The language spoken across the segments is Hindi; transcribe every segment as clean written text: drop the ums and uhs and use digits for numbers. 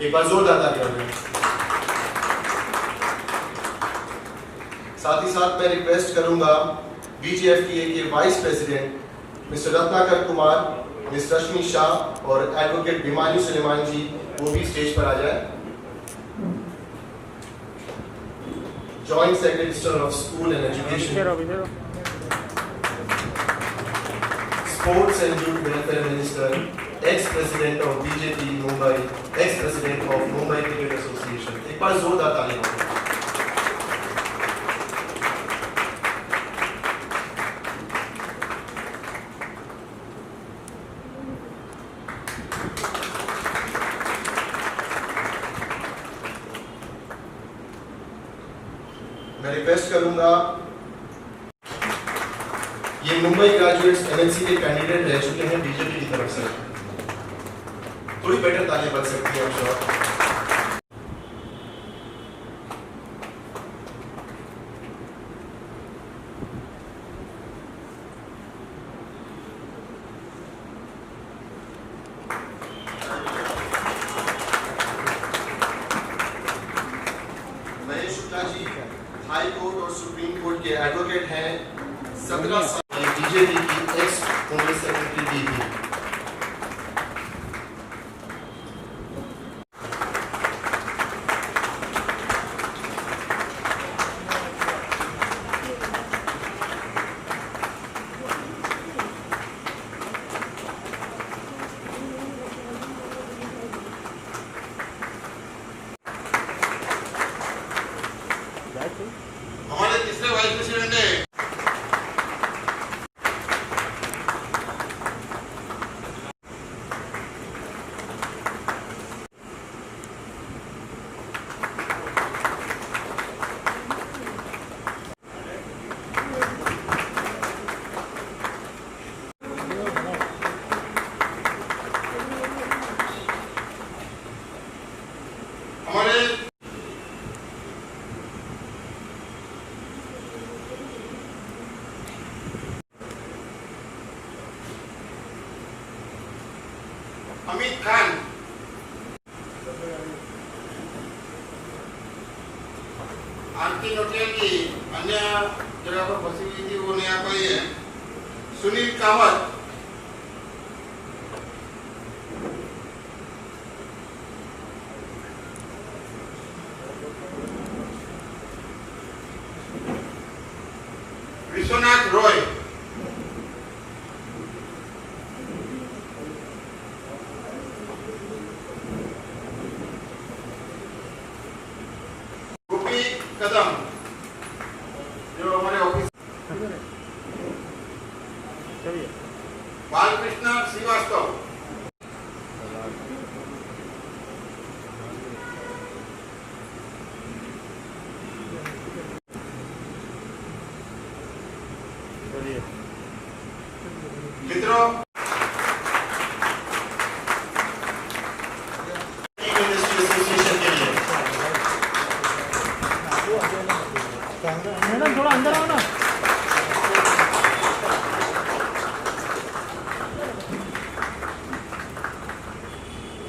एक बार जोरदार तालियां हो जाए। साथ ही साथ मैं रिक्वेस्ट करूंगा बीजेएफटीए के vice president mister Ratnakar Kumar, miss Rashmi Shah और एडवोकेट भिमानी सुलेमान जी वो भी स्टेज पर आ जाए। Joint secretary of school and education, sports and youth welfare minister, ex president of BJP Mumbai, ex president of Mumbai cricket association. एक बार जोरदार तालियां हो। मैं रिक्वेस्ट करूंगा, ये मुंबई ग्रेजुएट्स एमएनसी के कैंडिडेट रह चुके हैं बीजेपी की तरफ से, थोड़ी बेटर तालियां बज सकती है आप। महेश शुक्ला जी हाई कोर्ट और सुप्रीम कोर्ट के एडवोकेट हैं, 17 साल बीजेपी की एक्स कांग्रेस सेक्रेटरी भी थी। हमारे तीसरे वाइस प्रेसिडेंट है हमारे अमित खान, आरती नोटिया की अन्य जगह पर फंसी हुई थी, वो नया कोई है। सुनील कावत, विश्वनाथ रॉय, कदम जो हमारे ऑफिस, बालकृष्ण श्रीवास्तव, मित्रों मैडम थोड़ा अंदर आओ ना।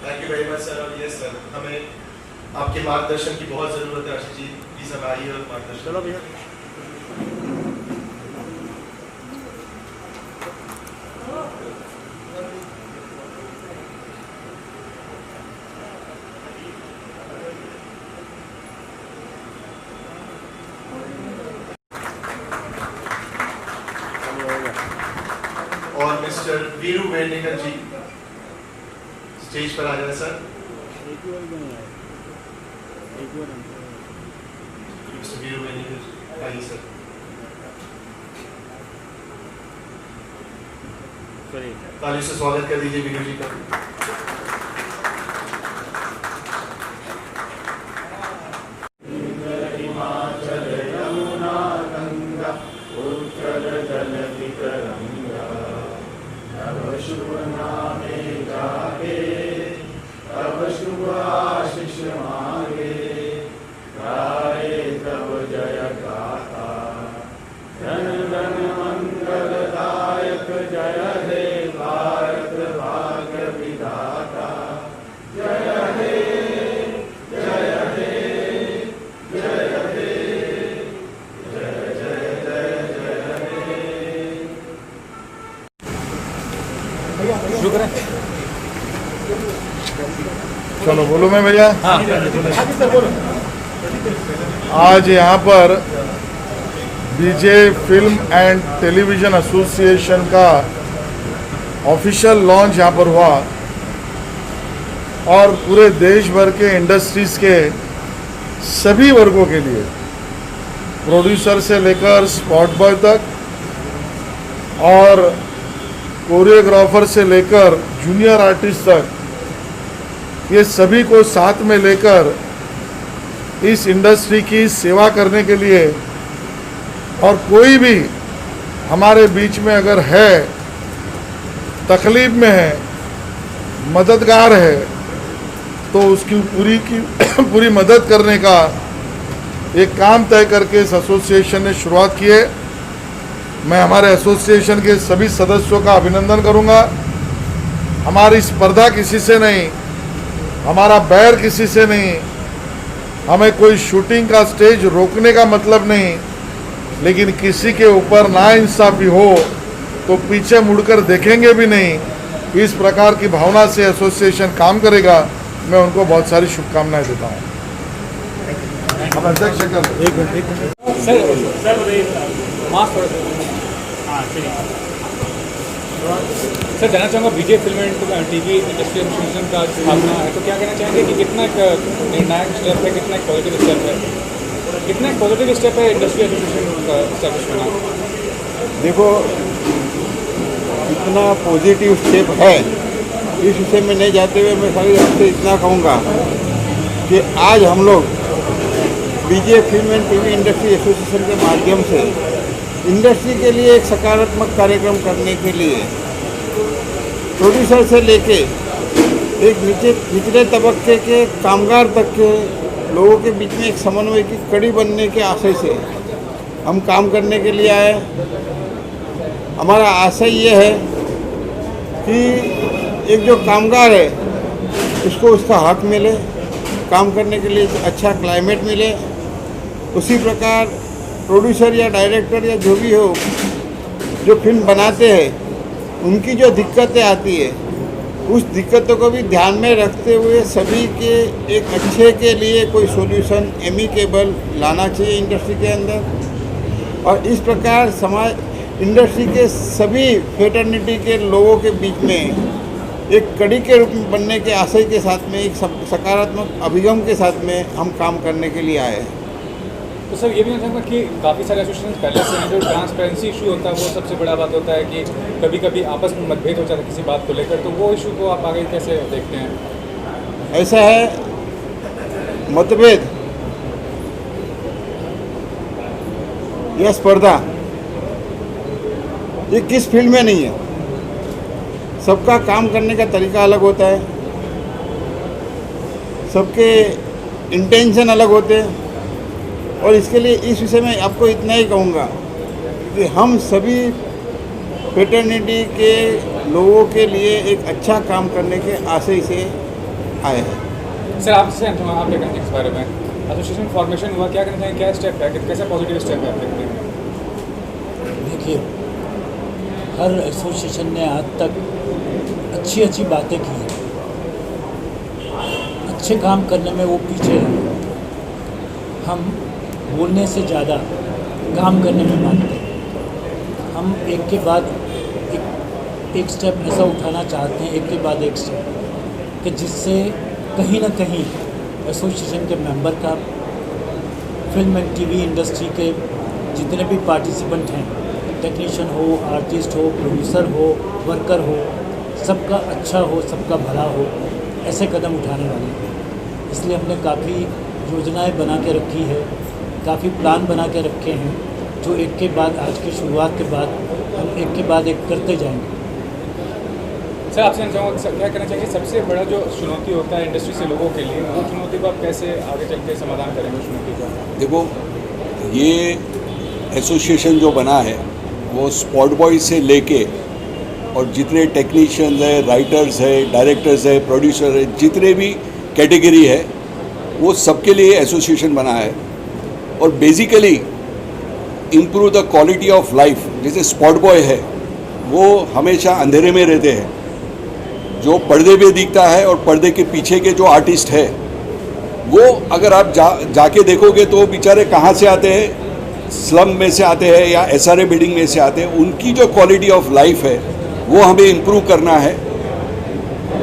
Thank you very much sir. और यस सर, हमें आपके मार्गदर्शन की बहुत जरूरत है आशीष जी, प्लीज हम आइए और मार्गदर्शन। चलो भैया। और मिस्टर वीरू वेणेकर जी स्टेज पर आ जाए सर। मिस्टर वीरू वेणेकर आइए सर। ताली से स्वागत कर दीजिए वीरू जी का। शुभ नामे जागे, तब शुभ आशीष मांगे, गाए तब जय गाथा, धन धन मंगलदायक जय हे भारत भाग्य विधाता, जय हे चलो बोलो मैं भैया। आज यहाँ पर बीजे फिल्म एंड टेलीविज़न एसोसिएशन का ऑफिशियल लॉन्च यहाँ पर हुआ और पूरे देश भर के इंडस्ट्रीज़ के सभी वर्गों के लिए, प्रोड्यूसर से लेकर स्पॉट बॉय तक और कोरियोग्राफर से लेकर जूनियर आर्टिस्ट तक, ये सभी को साथ में लेकर इस इंडस्ट्री की सेवा करने के लिए, और कोई भी हमारे बीच में अगर है, तकलीफ में है, मददगार है, तो उसकी पूरी मदद करने का एक काम तय करके इस एसोसिएशन ने शुरुआत की है। मैं हमारे एसोसिएशन के सभी सदस्यों का अभिनंदन करूंगा। हमारी स्पर्धा किसी से नहीं, हमारा बैर किसी से नहीं, हमें कोई शूटिंग का स्टेज रोकने का मतलब नहीं, लेकिन किसी के ऊपर नाइंसाफ़ी हो तो पीछे मुड़कर देखेंगे भी नहीं, इस प्रकार की भावना से एसोसिएशन काम करेगा। मैं उनको बहुत सारी शुभकामनाएं देता हूँ। अब अध्यक्ष सर जानना चाहूँगा, BJ film and TV industry association का स्थापना है, तो क्या कहना चाहेंगे कि कितना एक निर्णायक स्टेप है, कितना एक पॉजिटिव स्टेप है, कितना एक पॉजिटिव स्टेप है इंडस्ट्री एसोसिएशन का एस्टैब्लिश होना? देखो, इतना पॉजिटिव स्टेप है, इस विषय में नहीं जाते हुए मैं खाली आपसे इतना कहूँगा कि आज हम लोग BJ film and TV industry association के माध्यम से इंडस्ट्री के लिए एक सकारात्मक कार्यक्रम करने के लिए प्रोड्यूसर से लेके एक निचले तबके के कामगार तक के लोगों के बीच में एक समन्वय की कड़ी बनने के आशय से हम काम करने के लिए आए। हमारा आशय ये है कि एक जो कामगार है उसको उसका हक मिले, काम करने के लिए अच्छा क्लाइमेट मिले। उसी प्रकार प्रोड्यूसर या डायरेक्टर या जो भी हो, जो फिल्म बनाते हैं, उनकी जो दिक्कतें आती है, उस दिक्कतों को भी ध्यान में रखते हुए सभी के एक अच्छे के लिए कोई सॉल्यूशन एमिकेबल लाना चाहिए इंडस्ट्री के अंदर। और इस प्रकार समाज इंडस्ट्री के सभी फेटर्निटी के लोगों के बीच में एक कड़ी के रूप में बनने के आशय के साथ में, एक सकारात्मक अभिगम के साथ में हम काम करने के लिए आए हैं। तो सर ये भी चाहूँगा कि काफ़ी सारे एसोसिएशन पहले से हैं, जो ट्रांसपेरेंसी इशू होता है वो सबसे बड़ा बात होता है कि कभी कभी आपस में मतभेद हो जाता है किसी बात को लेकर, तो वो इशू को आप आगे कैसे देखते हैं? ऐसा है, मतभेद या स्पर्धा ये किस फील्ड में नहीं है। सबका काम करने का तरीका अलग होता है, सबके इंटेंशन अलग होते हैं। और इसके लिए इस विषय में आपको इतना ही कहूँगा कि हम सभी फेटर्निटी के लोगों के लिए एक अच्छा काम करने के आशय से आए हैं। सर आपसे आप क्या कहेंगे इस बारे में? एसोसिएशन फॉर्मेशन हुआ, क्या कहना चाहेंगे, क्या स्टेप है, कैसा पॉजिटिव स्टेप है आप देखते हैं? देखिए, हर एसोसिएशन ने आज तक अच्छी बातें की हैं, अच्छे काम करने में वो पीछे हैं। हम बोलने से ज़्यादा काम करने में मानते हैं। हम एक के बाद एक स्टेप ऐसा उठाना चाहते हैं, एक के बाद एक स्टेप, कि जिससे कहीं ना कहीं एसोसिएशन के मेंबर का, फिल्म एंड टीवी इंडस्ट्री के जितने भी पार्टिसिपेंट हैं, टेक्नीशियन हो, आर्टिस्ट हो, प्रोड्यूसर हो, वर्कर हो, सबका अच्छा हो, सबका भला हो, ऐसे कदम उठाने वाले हैं। इसलिए हमने काफ़ी योजनाएं बना के रखी है, काफ़ी प्लान बना के रखे हैं, जो एक के बाद आज की शुरुआत के बाद हम एक के बाद एक करते जाएंगे। सर आपसे चाहूँगा, क्या कहना चाहिए सबसे बड़ा जो चुनौती होता है इंडस्ट्री से लोगों के लिए, वो चुनौती को आप कैसे आगे चल के समाधान करेंगे चुनौती का? देखो, ये एसोसिएशन जो बना है वो स्पॉट बॉय से लेके और जितने टेक्नीशियंस है, राइटर्स है, डायरेक्टर्स है, प्रोड्यूसर है, जितने भी कैटेगरी है, वो सबके लिए एसोसिएशन बना है। और basically improve the quality of life. जैसे स्पॉट बॉय है, वो हमेशा अंधेरे में रहते हैं, जो पर्दे पे दिखता है और पर्दे के पीछे के जो आर्टिस्ट है, वो अगर आप जाके देखोगे तो बेचारे कहाँ से आते हैं, स्लम में से आते हैं या SRA बिल्डिंग में से आते हैं। उनकी जो क्वालिटी ऑफ लाइफ है वो हमें इम्प्रूव करना है,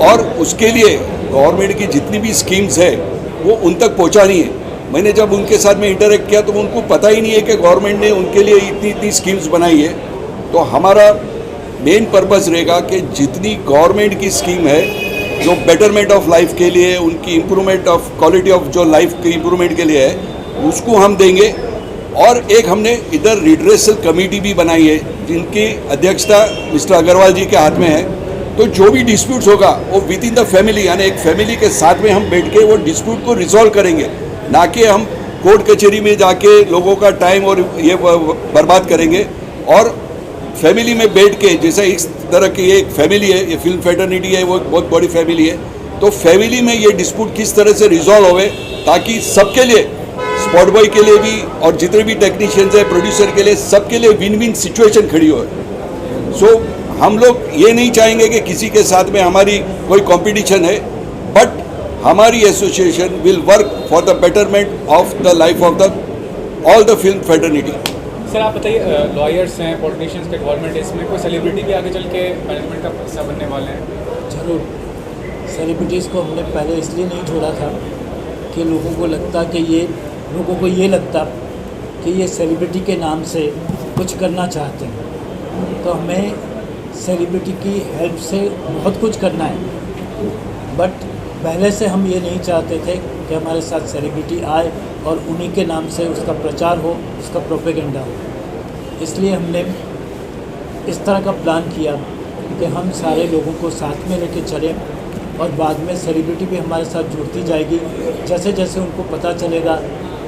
और उसके लिए गवर्नमेंट की जितनी भी स्कीम्स है वो उन तक पहुँचानी है। मैंने जब उनके साथ में इंटरेक्ट किया तो उनको पता ही नहीं है कि गवर्नमेंट ने उनके लिए इतनी स्कीम्स बनाई है। तो हमारा मेन पर्पस रहेगा कि जितनी गवर्नमेंट की स्कीम है जो बेटरमेंट ऑफ लाइफ के लिए, उनकी इम्प्रूवमेंट ऑफ क्वालिटी ऑफ जो लाइफ की इम्प्रूवमेंट के लिए है, उसको हम देंगे। और एक हमने इधर रिड्रेसल कमेटी भी बनाई है जिनकी अध्यक्षता मिस्टर अग्रवाल जी के हाथ में है। तो जो भी डिस्प्यूट्स होगा वो विद इन द फैमिली, यानी एक फैमिली के साथ में हम बैठ के वो डिस्प्यूट को रिजॉल्व करेंगे, ना कि हम कोर्ट कचहरी में जाके लोगों का टाइम और ये बर्बाद करेंगे। और फैमिली में बैठ के, जैसे इस तरह की एक फैमिली है, ये फिल्म फेटर्निटी है, वो एक बहुत बड़ी फैमिली है, तो फैमिली में ये डिस्प्यूट किस तरह से रिजॉल्व होवे ताकि सबके लिए, स्पॉट बॉय के लिए भी और जितने भी टेक्नीशियंस हैं, प्रोड्यूसर के लिए, सबके लिए विन विन सिचुएशन खड़ी हो। सो हम लोग ये नहीं चाहेंगे कि किसी के साथ में हमारी कोई कंपटीशन है, बट हमारी association will work for the betterment of the life of the all the film fraternity. Sir आप बताइए, लॉयर्स हैं, पॉलिटिशियंस का इन्वॉल्वमेंट है इसमें, कोई सेलिब्रिटी भी आगे चल के मैनेजमेंट का हिस्सा बनने वाले हैं? जरूर। सेलिब्रिटीज़ को हमने पहले इसलिए नहीं छोड़ा था कि लोगों को ये लगता कि ये सेलिब्रिटी के नाम से कुछ करना चाहते हैं। तो हमें सेलिब्रिटी की हेल्प से बहुत कुछ करना है, बट पहले से हम ये नहीं चाहते थे कि हमारे साथ सेलिब्रिटी आए और उन्हीं के नाम से उसका प्रचार हो, उसका प्रोपेगेंडा हो। इसलिए हमने इस तरह का प्लान किया कि हम सारे लोगों को साथ में लेके चलें, और बाद में सेलिब्रिटी भी हमारे साथ जुड़ती जाएगी जैसे जैसे उनको पता चलेगा,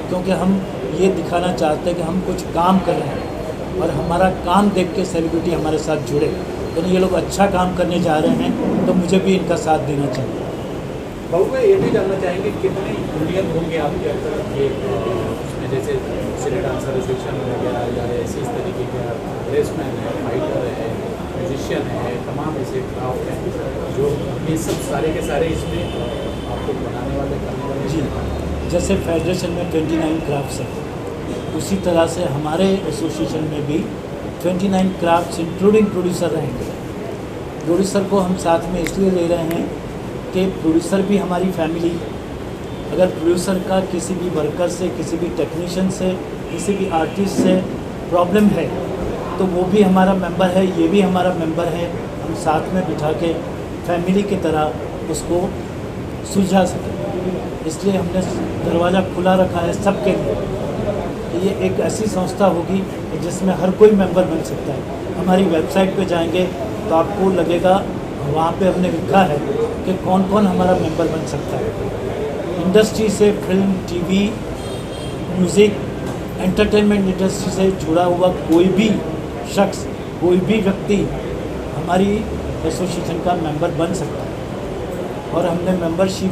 क्योंकि हम ये दिखाना चाहते हैं कि हम कुछ काम कर रहे हैं और हमारा काम देख के सेलिब्रिटी हमारे साथ जुड़े। तो ये लोग अच्छा काम करने जा रहे हैं तो मुझे भी इनका साथ देना चाहिए। बाबू भाई, ये भी जानना चाहेंगे कितने यूनियन होंगे आपके अंदर ये उसमें, जैसे सिले डांसर एसोसिएशन वगैरह या ऐसे इस तरीके के ड्रेसमैन है, फाइटर है, म्यूजिशियन है, तमाम ऐसे क्राफ्ट हैं जो ये सब सारे के सारे इसमें आपको बनाने वाले, करने वाले? जी, जैसे फेडरेशन में 29 क्राफ्ट्स हैं, उसी तरह से हमारे एसोसिएशन में भी 29 क्राफ्ट्स इंक्लूडिंग प्रोड्यूसर रहेंगे। प्रोड्यूसर को हम साथ में इसलिए ले रहे हैं कि प्रोड्यूसर भी हमारी फैमिली, अगर प्रोड्यूसर का किसी भी वर्कर से, किसी भी टेक्नीशियन से, किसी भी आर्टिस्ट से प्रॉब्लम है तो वो भी हमारा मेंबर है, ये भी हमारा मेंबर है। हम साथ में बिठा के फैमिली की तरह उसको सुलझा सकें, इसलिए हमने दरवाज़ा खुला रखा है सबके लिए। ये एक ऐसी संस्था होगी जिसमें हर कोई मेंबर बन सकता है। हमारी वेबसाइट पे जाएंगे तो आपको लगेगा, वहाँ पे हमने लिखा है कि कौन कौन हमारा मेंबर बन सकता है। इंडस्ट्री से, film, TV, music, entertainment industry से जुड़ा हुआ कोई भी शख्स, कोई भी व्यक्ति हमारी एसोसिएशन का मेंबर बन सकता है। और हमने मेंबरशिप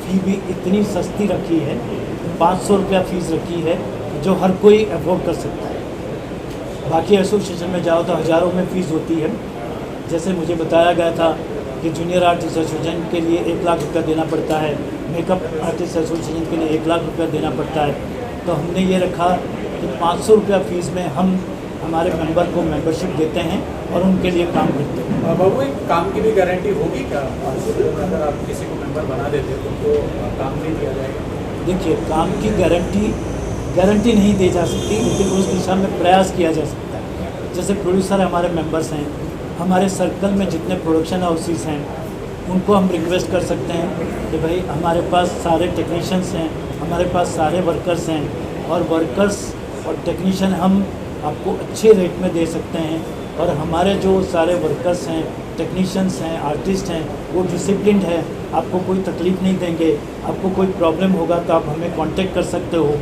फ़ी भी इतनी सस्ती रखी है, 500 रुपया फ़ीस रखी है, जो हर कोई अफोर्ड कर सकता है। बाकी एसोसिएशन में जाओ तो हज़ारों में फ़ीस होती है। जैसे मुझे बताया गया था कि जूनियर आर्टिस्ट एसोसिएशन के लिए 1 लाख रुपया देना पड़ता है, मेकअप आर्टिस्ट एसोसिएशन के लिए 1 लाख रुपया देना पड़ता है। तो हमने ये रखा कि 500 रुपया फ़ीस में हम हमारे मेंबर को मेंबरशिप देते हैं और उनके लिए काम करते हैं। बाबू, एक काम की भी गारंटी होगी क्या? अगर आप किसी को मेंबर बना देते हो तो काम नहीं दिया जाएगा? देखिए, काम की गारंटी नहीं दी जा सकती, लेकिन उस दिशा में प्रयास किया जा सकता है। जैसे प्रोड्यूसर हमारे मेंबर्स हैं, हमारे सर्कल में जितने प्रोडक्शन हाउसेस हैं उनको हम रिक्वेस्ट कर सकते हैं कि भाई हमारे पास सारे टेक्नीशियंस हैं, हमारे पास सारे वर्कर्स हैं, और वर्कर्स और टेक्नीशियन हम आपको अच्छे रेट में दे सकते हैं। और हमारे जो सारे वर्कर्स हैं, टेक्नीशियंस हैं, आर्टिस्ट हैं, वो डिसिप्लिन्ड है, आपको कोई तकलीफ़ नहीं देंगे। आपको कोई प्रॉब्लम होगा तो आप हमें कांटेक्ट कर सकते हो।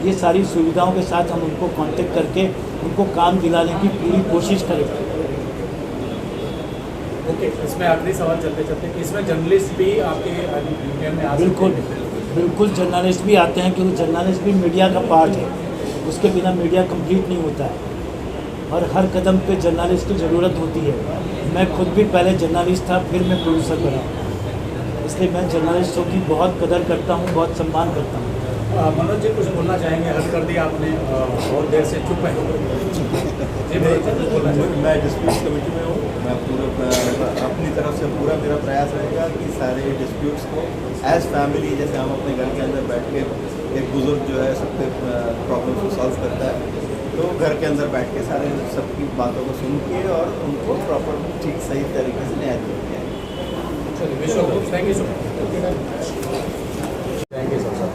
ये सारी सुविधाओं के साथ हम उनको कांटेक्ट करके उनको काम दिलाने की पूरी कोशिश करेंगे। ओके, इसमें आखिरी सवाल चलते चलते, इसमें जर्नलिस्ट भी आपके यूनियन में आ सकते हैं? बिल्कुल जर्नलिस्ट भी आते हैं, क्योंकि जर्नलिस्ट भी मीडिया का पार्ट है, उसके बिना मीडिया कंप्लीट नहीं होता है। और हर कदम पे जर्नलिस्ट की ज़रूरत होती है। मैं खुद भी पहले जर्नलिस्ट था, फिर मैं प्रोड्यूसर बना, इसलिए मैं जर्नलिस्टों की बहुत कदर करता हूँ, बहुत सम्मान करता हूँ। मनोज जी कुछ बोलना चाहेंगे? हद कर दिया आपने, बहुत देर से चुप है। मैं डिस्प्यूट्स कमेटी में हूँ। मैं अपनी तरफ से पूरा मेरा प्रयास रहेगा कि सारे डिस्प्यूट्स को एज फैमिली, जैसे हम अपने घर के अंदर बैठ के एक बुजुर्ग जो है सबके प्रॉब्लम को सॉल्व करता है, तो घर के अंदर बैठ के सारे सबकी बातों को सुन के और उनको प्रॉपर ठीक सही तरीके से न्याय दिया जाए। Thank you so much.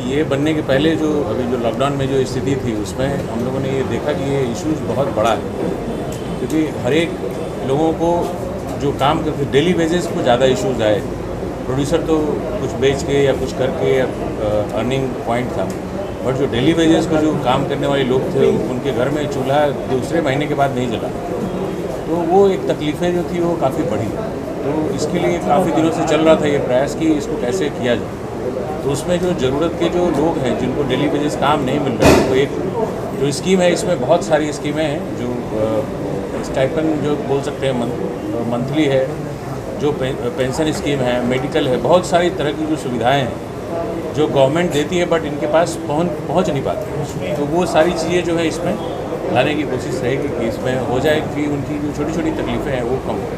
ये बनने के पहले जो अभी जो लॉकडाउन में जो स्थिति थी, उसमें हम लोगों ने ये देखा कि ये इश्यूज बहुत बड़ा है, क्योंकि हर एक लोगों को जो काम करते डेली बेसिस को ज़्यादा इश्यूज आए। प्रोड्यूसर तो कुछ बेच के या कुछ करके अर्निंग पॉइंट था, बट जो डेली बेसिस को जो काम करने वाले लोग थे, उनके घर में चूल्हा दूसरे महीने के बाद नहीं जला, तो वो एक तकलीफ़ें जो थी वो काफ़ी बढ़ी। तो इसके लिए काफ़ी दिनों से चल रहा था ये प्रयास कि इसको कैसे किया जाए। तो उसमें जो ज़रूरत के जो लोग हैं जिनको डेली बेसिस काम नहीं मिल रहा है, तो एक जो स्कीम है, इसमें बहुत सारी स्कीमें हैं जो स्टाइपेंड जो बोल सकते हैं, मंथली है, जो पेंशन स्कीम है, मेडिकल है, बहुत सारी तरह की जो सुविधाएं हैं जो गवर्नमेंट देती है, बट इनके पास पहुंच नहीं पाती। तो वो सारी चीज़ें जो है इसमें लाने की कोशिश रहेगी कि इसमें हो जाए कि उनकी जो छोटी छोटी तकलीफ़ें हैं वो कम हो।